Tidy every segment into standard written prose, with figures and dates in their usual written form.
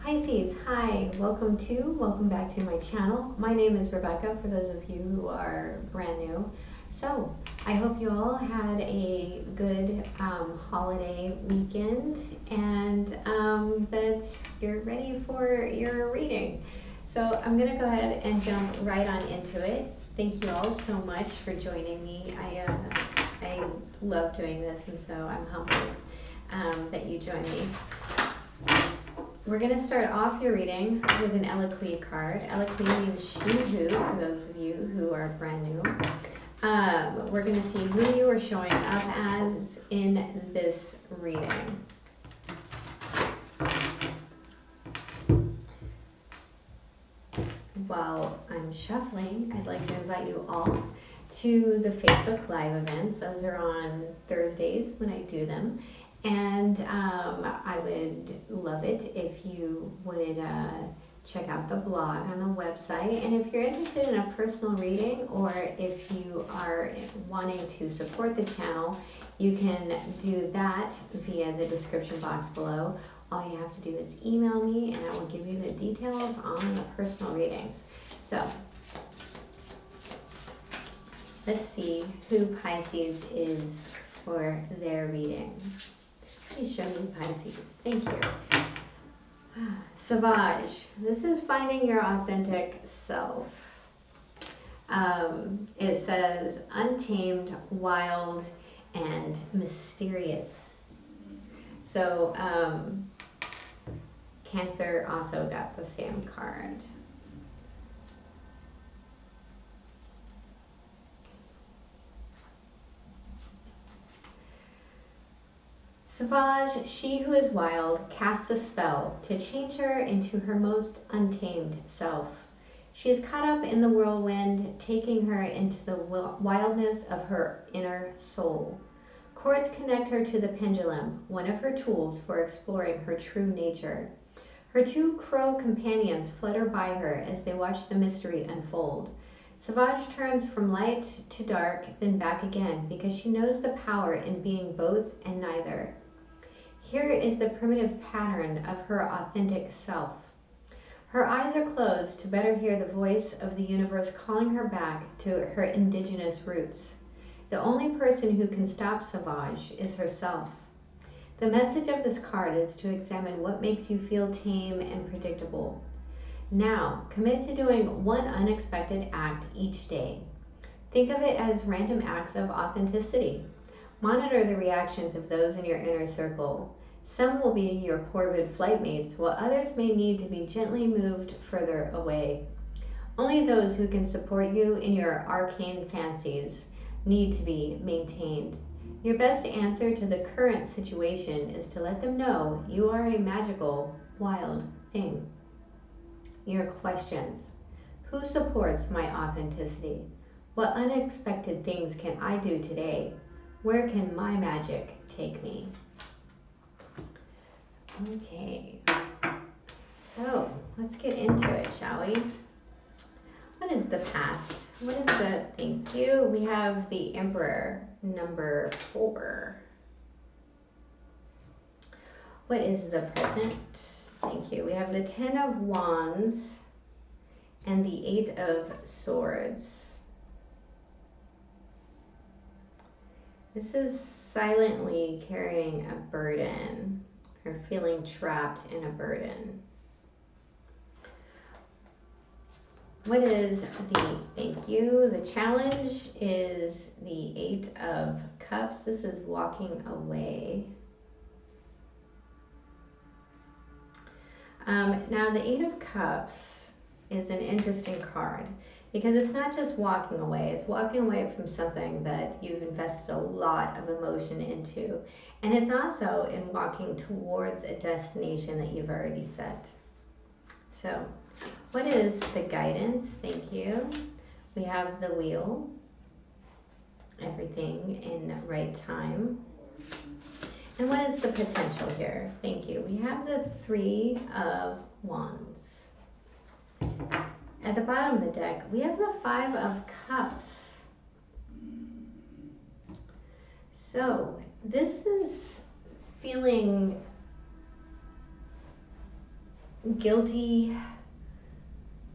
Pisces, hi, welcome back to my channel. My name is Rebecca, for those of you who are brand new. So, I hope you all had a good holiday weekend and that you're ready for your reading. So, I'm going to go ahead and jump right on into it. Thank you all so much for joining me. I love doing this, and so I'm humbled that you join me. We're going to start off your reading with an Eloquy card. Eloquy means she who, for those of you who are brand new. We're going to see who you are showing up as in this reading. While I'm shuffling, I'd like to invite you all to the Facebook Live events. Those are on Thursdays when I do them. And I would love it if you would check out the blog on the website. And if you're interested in a personal reading, or if you are wanting to support the channel, you can do that via the description box below. All you have to do is email me and I will give you the details on the personal readings. So, let's see who Pisces is for their reading. Please show me Pisces. Thank you. Sauvage. This is finding your authentic self. It says untamed, wild, and mysterious. So Cancer also got the same card. Sauvage, she who is wild, casts a spell to change her into her most untamed self. She is caught up in the whirlwind, taking her into the wildness of her inner soul. Cords connect her to the pendulum, one of her tools for exploring her true nature. Her two crow companions flutter by her as they watch the mystery unfold. Sauvage turns from light to dark, then back again, because she knows the power in being both and neither. Here is the primitive pattern of her authentic self. Her eyes are closed to better hear the voice of the universe calling her back to her indigenous roots. The only person who can stop Sauvage is herself. The message of this card is to examine what makes you feel tame and predictable. Now, commit to doing one unexpected act each day. Think of it as random acts of authenticity. Monitor the reactions of those in your inner circle. Some will be your corvid flightmates, while others may need to be gently moved further away. Only those who can support you in your arcane fancies need to be maintained. Your best answer to the current situation is to let them know you are a magical, wild thing. Your questions. Who supports my authenticity? What unexpected things can I do today? Where can my magic take me? Okay, so let's get into it, shall we? What is the past? What is the, thank you, we have the Emperor, number 4. What is the present? Thank you. We have the 10 of Wands and the 8 of Swords. This is silently carrying a burden, or feeling trapped in a burden. What is the, thank you, the challenge is the 8 of Cups. This is walking away. Now the 8 of Cups is an interesting card because it's not just walking away, it's walking away from something that you've invested a lot of emotion into. And it's also in walking towards a destination that you've already set. So, what is the guidance? Thank you. We have the wheel, everything in right time. And what is the potential here? Thank you. We have the 3 of Wands. At the bottom of the deck, we have the 5 of Cups. So, this is feeling guilty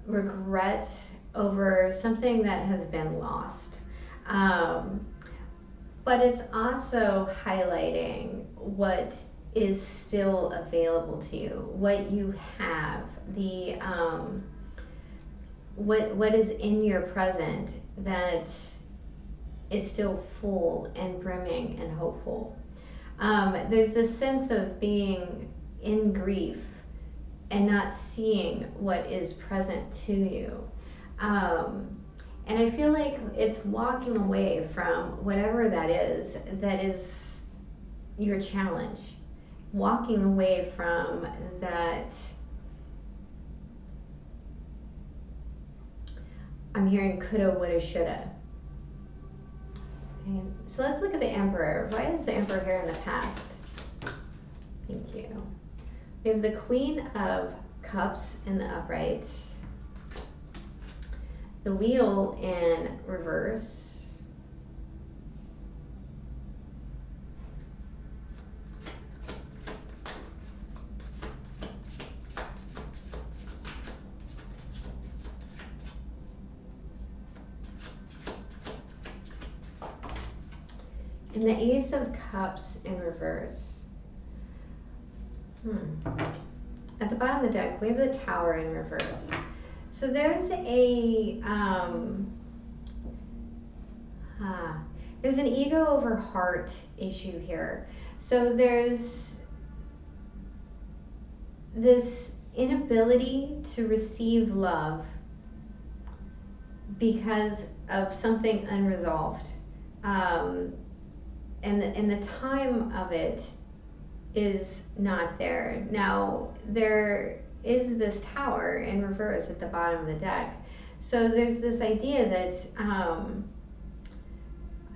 regret over something that has been lost. But it's also highlighting what is still available to you, what you have, the what is in your present that is still full and brimming and hopeful. There's this sense of being in grief and not seeing what is present to you. And I feel like it's walking away from whatever that is your challenge. Walking away from that. I'm hearing coulda, woulda, shoulda. And so let's look at the Emperor. Why is the Emperor here in the past? Thank you. We have the Queen of Cups in the upright. The Wheel in reverse. And the Ace of Cups in reverse. At the bottom of the deck, we have the Tower in reverse. So there's an ego over heart issue here. So there's this inability to receive love because of something unresolved. And the time of it is not there. Now, there is this Tower in reverse at the bottom of the deck. So there's this idea that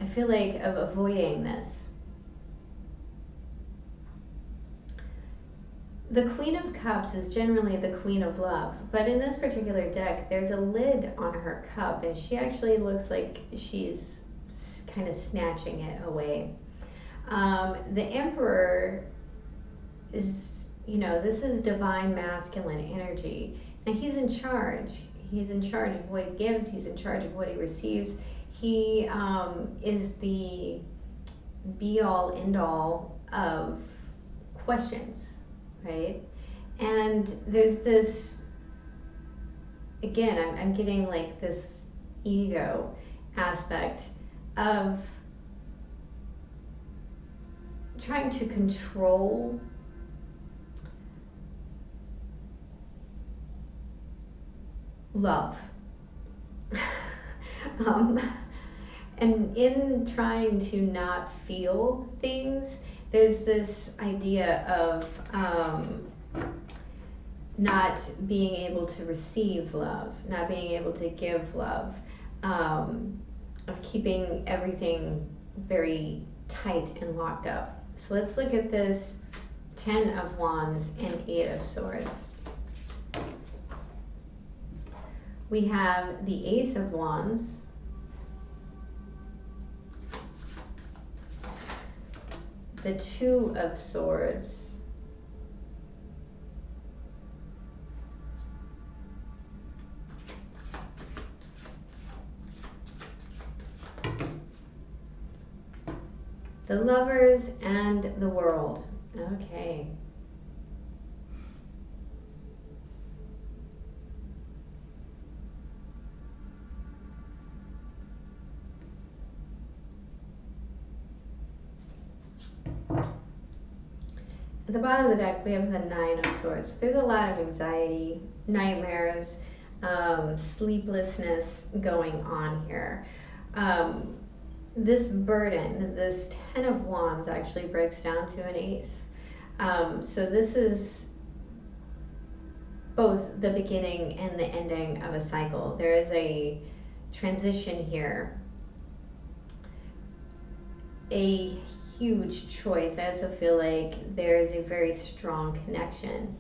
I feel like of avoiding this. The Queen of Cups is generally the Queen of Love, but in this particular deck, there's a lid on her cup, and she actually looks like she's kind of snatching it away. The Emperor is, this is divine masculine energy. Now he's in charge. He's in charge of what he gives. He's in charge of what he receives. He is the be-all, end-all of questions, right? And there's this, again, I'm getting like this ego aspect of trying to control love. And in trying to not feel things, there's this idea of not being able to receive love, not being able to give love, of keeping everything very tight and locked up. So let's look at this Ten of Wands and Eight of Swords. We have the Ace of Wands, the Two of Swords, the Lovers, and the World. Okay. At the bottom of the deck, we have the Nine of Swords. There's a lot of anxiety, nightmares, sleeplessness going on here. This burden, this Ten of Wands, actually breaks down to an Ace. So this is both the beginning and the ending of a cycle. There is a transition here, a huge choice. I also feel like there is a very strong connection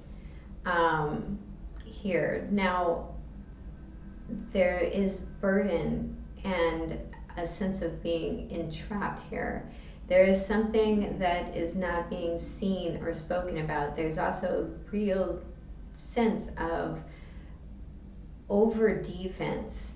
here. Now, there is burden and a sense of being entrapped here. There is something that is not being seen or spoken about. There's also real sense of over defense.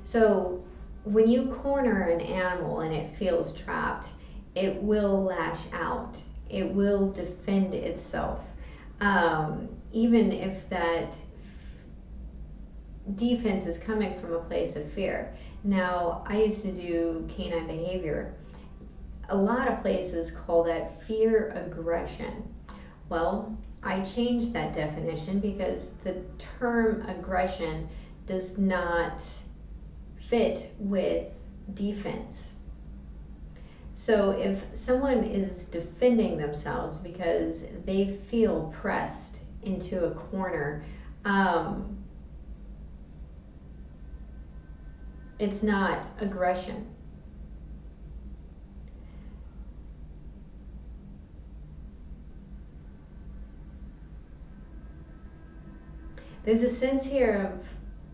So when you corner an animal and it feels trapped, it will lash out. It will defend itself. Even if that defense is coming from a place of fear. Now, I used to do canine behavior. A lot of places call that fear aggression. Well, I changed that definition because the term aggression does not fit with defense. So if someone is defending themselves because they feel pressed into a corner, it's not aggression. There's a sense here of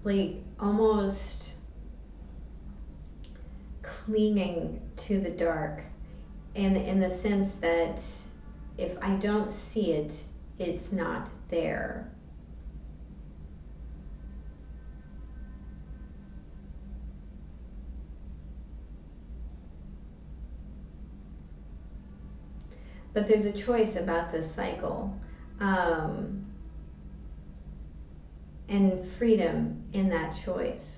like almost clinging to the dark, and in the sense that if I don't see it, it's not there. But there's a choice about this cycle, and freedom in that choice.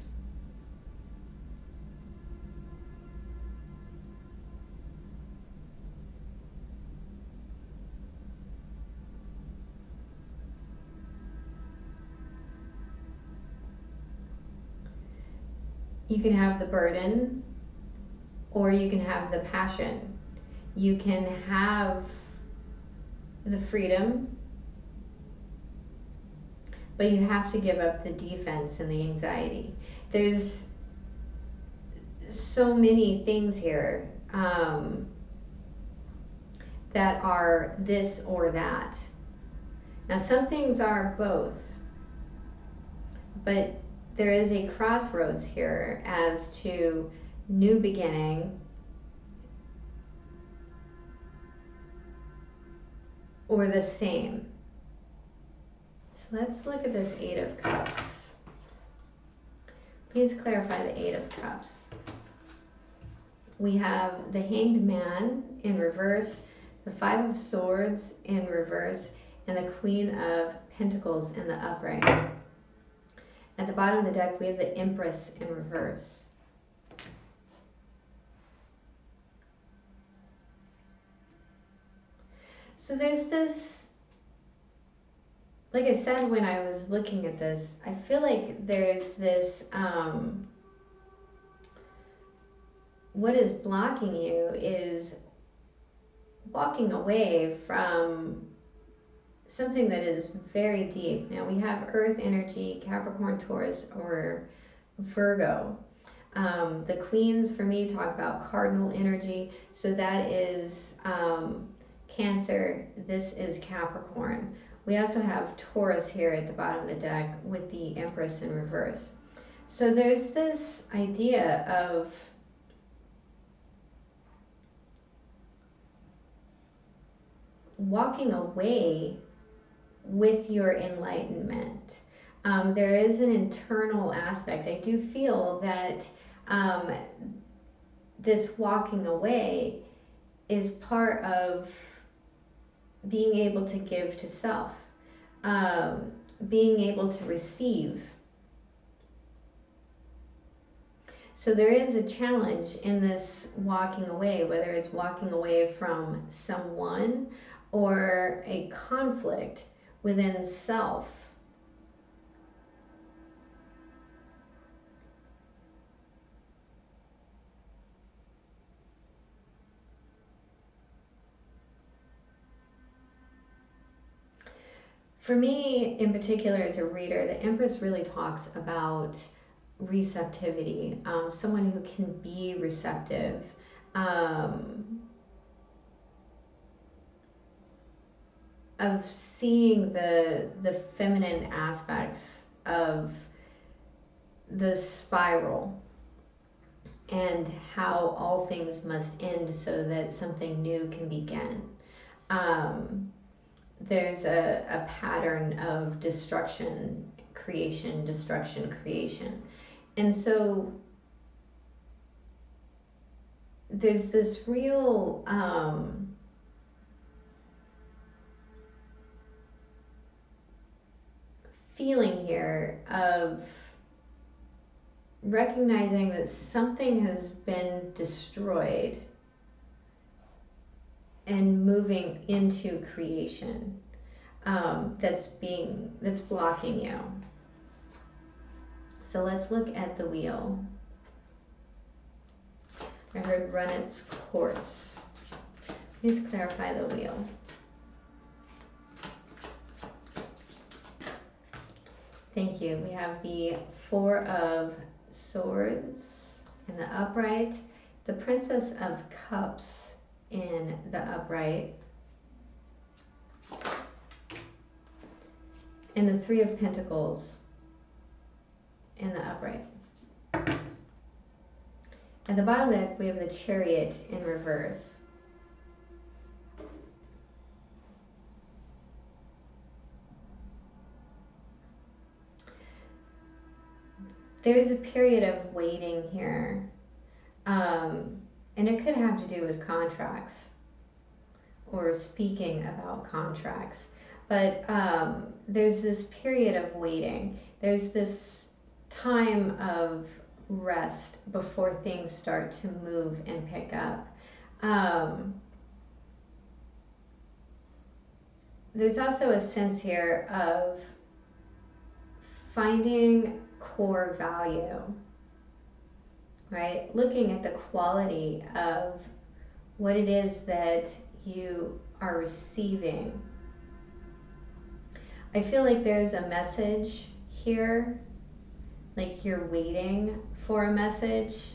You can have the burden, or you can have the passion. You can have the freedom, but you have to give up the defense and the anxiety. There's so many things here that are this or that. Now, some things are both, but there is a crossroads here as to new beginning or the same. So let's look at this Eight of Cups. Please clarify the Eight of Cups. We have the Hanged Man in reverse, the Five of Swords in reverse, and the Queen of Pentacles in the upright. At the bottom of the deck, we have the Empress in reverse. So there's this, like I said when I was looking at this, I feel like there's this, what is blocking you is walking away from something that is very deep. Now we have Earth energy, Capricorn, Taurus, or Virgo. The Queens for me talk about cardinal energy, so that is Cancer, this is Capricorn. We also have Taurus here at the bottom of the deck with the Empress in reverse. So there's this idea of walking away with your enlightenment. There is an internal aspect. I do feel that this walking away is part of being able to give to self, being able to receive. So there is a challenge in this walking away, whether it's walking away from someone or a conflict within self. For me, in particular, as a reader, the Empress really talks about receptivity, someone who can be receptive, of seeing the feminine aspects of the spiral and how all things must end so that something new can begin. There's a pattern of destruction, creation, destruction, creation. And so there's this real feeling here of recognizing that something has been destroyed and moving into creation, that's blocking you. So let's look at the wheel. I heard run its course. Please clarify the wheel. Thank you. We have the Four of Swords in the upright, the Princess of Cups in the upright, and the Three of Pentacles in the upright. At the bottom of the deck, we have the Chariot in reverse. There's a period of waiting here, and it could have to do with contracts or speaking about contracts, but there's this period of waiting. There's this time of rest before things start to move and pick up. There's also a sense here of finding core value, right? Looking at the quality of what it is that you are receiving. I feel like there's a message here, like you're waiting for a message,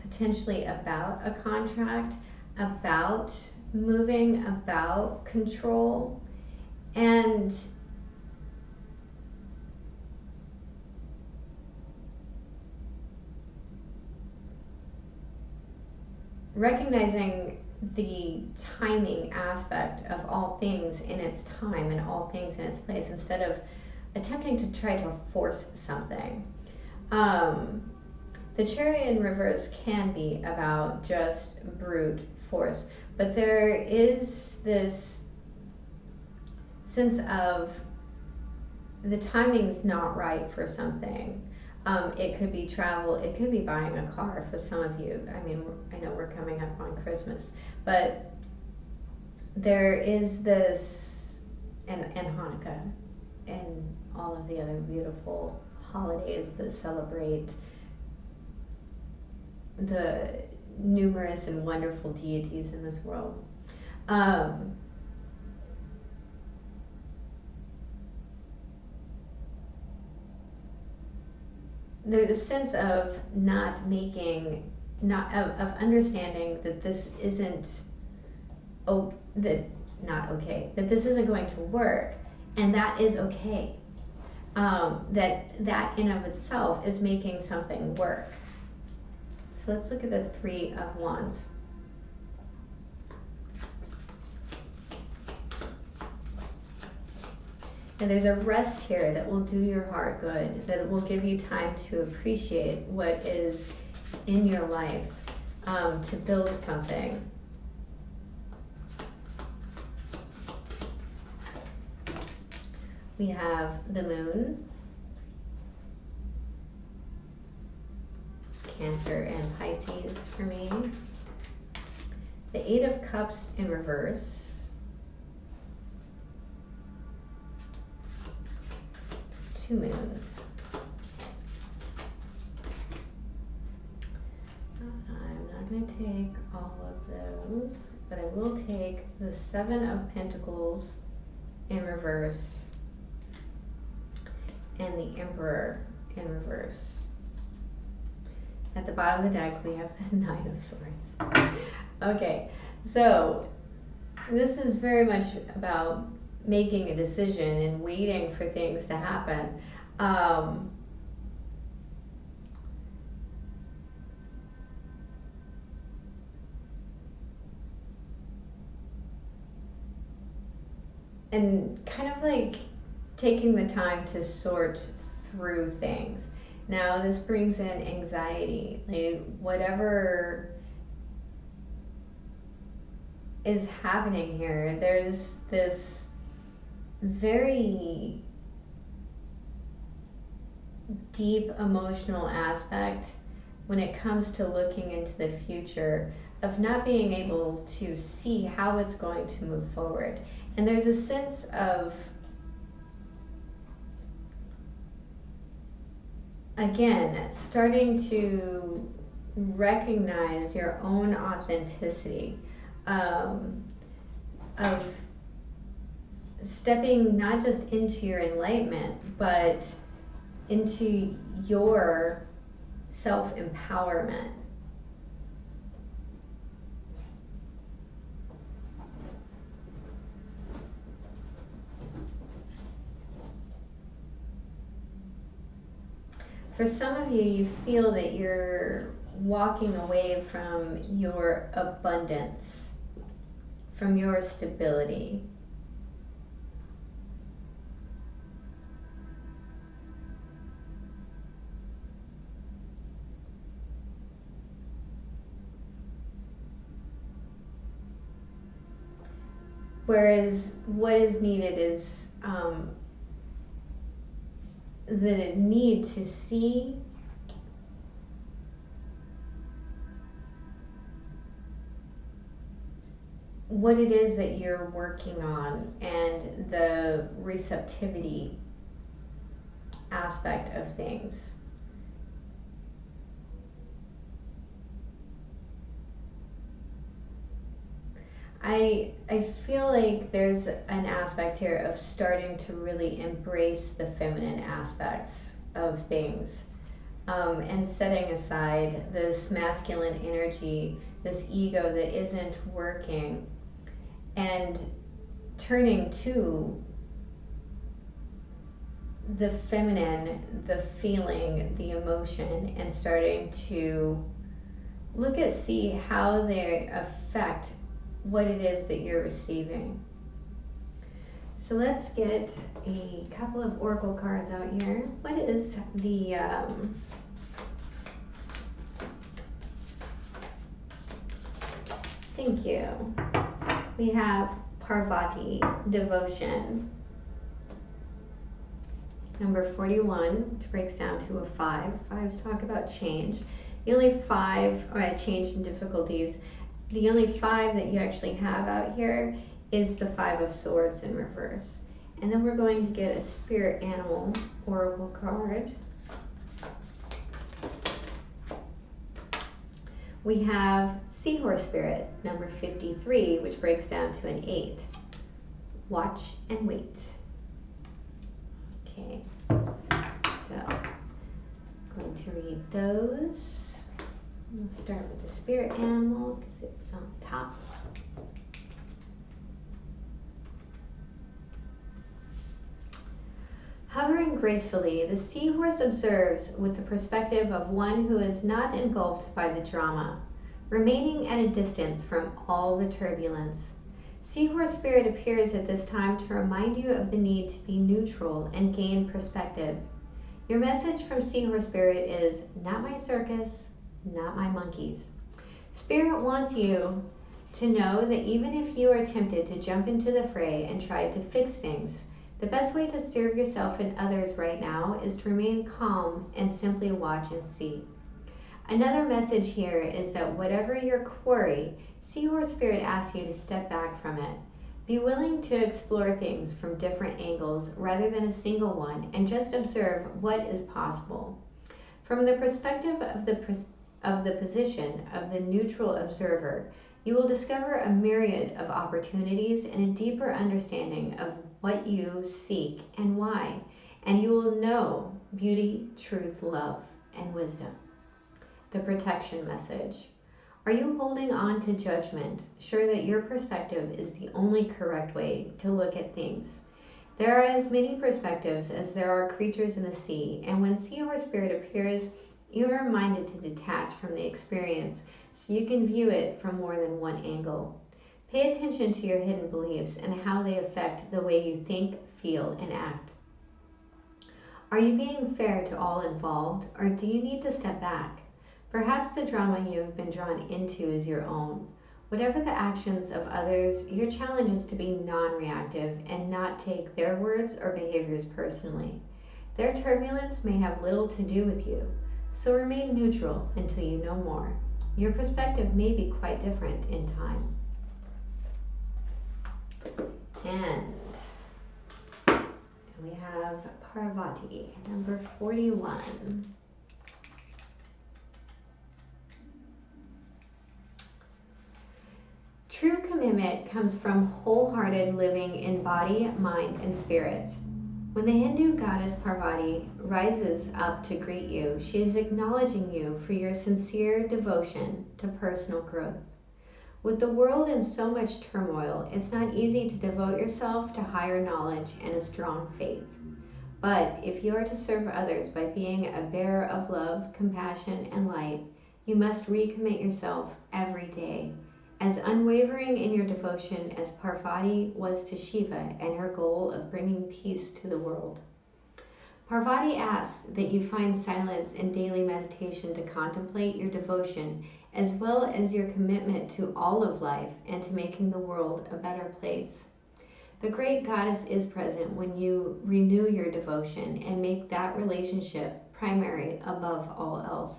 potentially about a contract, about moving, about control, and recognizing the timing aspect of all things in its time and all things in its place, instead of attempting to try to force something. The Chariot in reverse can be about just brute force, but there is this sense of the timing's not right for something. It could be travel, it could be buying a car for some of you. I mean, I know we're coming up on Christmas, but there is this, and Hanukkah, and all of the other beautiful holidays that celebrate the numerous and wonderful deities in this world. There's a sense of not understanding that this isn't that this isn't going to work, and that is okay. That in of itself is making something work. So let's look at the Three of Wands. And there's a rest here that will do your heart good, that will give you time to appreciate what is in your life, to build something. We have the Moon, Cancer and Pisces for me. The Eight of Cups in reverse. Two moons. I'm not going to take all of those, but I will take the Seven of Pentacles in reverse and the Emperor in reverse. At the bottom of the deck, we have the Nine of Swords. Okay, so this is very much about making a decision and waiting for things to happen. and kind of like taking the time to sort through things. Now, this brings in anxiety, like whatever is happening here. There's this very deep emotional aspect when it comes to looking into the future of not being able to see how it's going to move forward. And there's a sense of, again, starting to recognize your own authenticity, of stepping not just into your enlightenment, but into your self-empowerment. For some of you, you feel that you're walking away from your abundance, from your stability. Whereas what is needed is the need to see what it is that you're working on and the receptivity aspect of things. I feel like there's an aspect here of starting to really embrace the feminine aspects of things, and setting aside this masculine energy, this ego that isn't working, and turning to the feminine, the feeling, the emotion, and starting to see how they affect what it is that you're receiving. So let's get a couple of oracle cards out here. What is the thank you. We have Parvati, devotion. Number 41, which breaks down to a 5. Fives talk about change. The only 5, or change and difficulties, the only 5 that you actually have out here is the 5 of Swords in reverse. And then we're going to get a spirit animal oracle card. We have Seahorse Spirit, number 53, which breaks down to an 8. Watch and wait. Okay, so I'm going to read those. We'll start with the spirit animal because it's on top. Hovering gracefully, the seahorse observes with the perspective of one who is not engulfed by the drama, remaining at a distance from all the turbulence. Seahorse Spirit appears at this time to remind you of the need to be neutral and gain perspective. Your message from Seahorse Spirit is, not my circus, not my monkeys. Spirit wants you to know that even if you are tempted to jump into the fray and try to fix things, the best way to serve yourself and others right now is to remain calm and simply watch and see. Another message here is that whatever your quarry, Seahorse Spirit asks you to step back from it. Be willing to explore things from different angles rather than a single one, and just observe what is possible. From the perspective of the position of the neutral observer, you will discover a myriad of opportunities and a deeper understanding of what you seek and why, and you will know beauty, truth, love, and wisdom. The protection message. Are you holding on to judgment, sure that your perspective is the only correct way to look at things? There are as many perspectives as there are creatures in the sea, and when Seahorse Spirit appears, you are reminded to detach from the experience so you can view it from more than one angle. Pay attention to your hidden beliefs and how they affect the way you think, feel, and act. Are you being fair to all involved, or do you need to step back? Perhaps the drama you have been drawn into is your own. Whatever the actions of others, your challenge is to be non-reactive and not take their words or behaviors personally. Their turbulence may have little to do with you, so remain neutral until you know more. Your perspective may be quite different in time. And we have Parvati, number 41. True commitment comes from wholehearted living in body, mind, and spirit. When the Hindu goddess Parvati rises up to greet you, she is acknowledging you for your sincere devotion to personal growth. With the world in so much turmoil, it's not easy to devote yourself to higher knowledge and a strong faith. But if you are to serve others by being a bearer of love, compassion, and light, you must recommit yourself every day, as unwavering in your devotion as Parvati was to Shiva and her goal of bringing peace to the world. Parvati asks that you find silence in daily meditation to contemplate your devotion as well as your commitment to all of life and to making the world a better place. The great goddess is present when you renew your devotion and make that relationship primary above all else.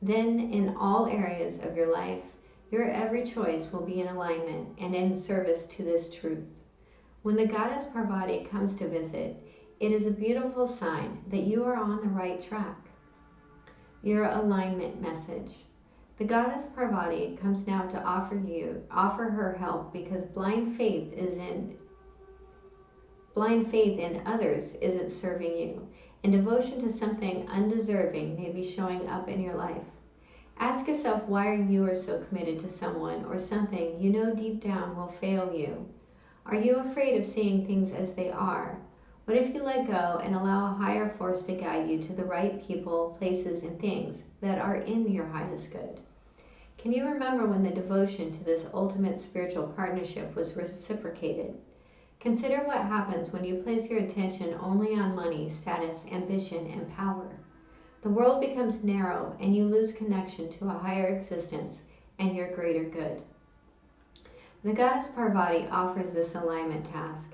Then, in all areas of your life, your every choice will be in alignment and in service to this truth. When the goddess Parvati comes to visit, it is a beautiful sign that you are on the right track. Your alignment message. The goddess Parvati comes now to offer her help because blind faith in others isn't serving you, and devotion to something undeserving may be showing up in your life. Ask yourself why you are so committed to someone or something you know deep down will fail you. Are you afraid of seeing things as they are? What if you let go and allow a higher force to guide you to the right people, places, and things that are in your highest good? Can you remember when the devotion to this ultimate spiritual partnership was reciprocated? Consider what happens when you place your attention only on money, status, ambition, and power. The world becomes narrow and you lose connection to a higher existence and your greater good. The goddess Parvati offers this alignment task.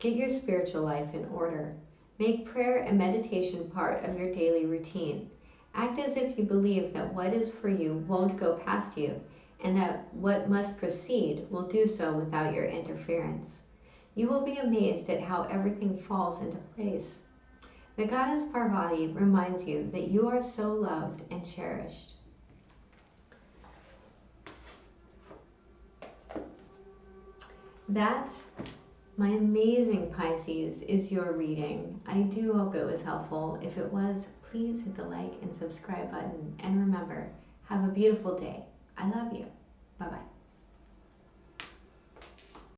Get your spiritual life in order. Make prayer and meditation part of your daily routine. Act as if you believe that what is for you won't go past you, and that what must proceed will do so without your interference. You will be amazed at how everything falls into place. The goddess Parvati reminds you that you are so loved and cherished. That, my amazing Pisces, is your reading. I do hope it was helpful. If it was, please hit the like and subscribe button. And remember, have a beautiful day. I love you. Bye-bye.